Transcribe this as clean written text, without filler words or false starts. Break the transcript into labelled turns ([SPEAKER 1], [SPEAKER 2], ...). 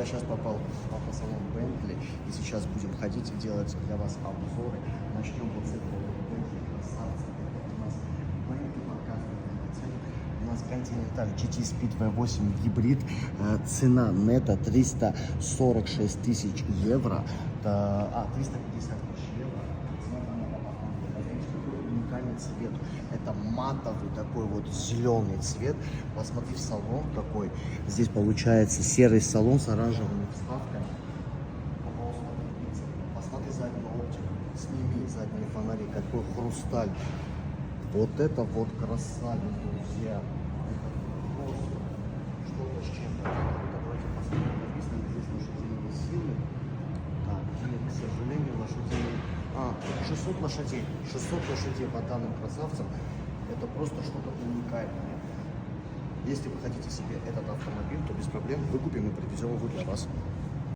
[SPEAKER 1] сейчас попал в автосалон Bentley, и сейчас будем ходить и делать для вас обзоры. Начнем вот с этого Bentley красавца. Это у нас Bentley показывает цену. У нас Continental GT Speed V8 гибрид. Цена нетто 346 тысяч евро. 350 тысяч евро. Уникальный цвет. Это матовый такой вот зеленый цвет. Посмотри в салон какой. Здесь получается серый салон с оранжевыми вставками. Посмотри заднюю оптику. Сними задние фонари. Какой хрусталь. Вот это вот красавец, друзья. Это просто что-то с чем-то. Давайте посмотрим. Написано здесь лошадиные силы. Так, нет, к сожалению, лошадиные... 600 лошадей. 600 лошадей по данным красавцам. Это просто что-то уникальное. Если вы хотите себе этот автомобиль, то без проблем выкупим и привезем его для вас.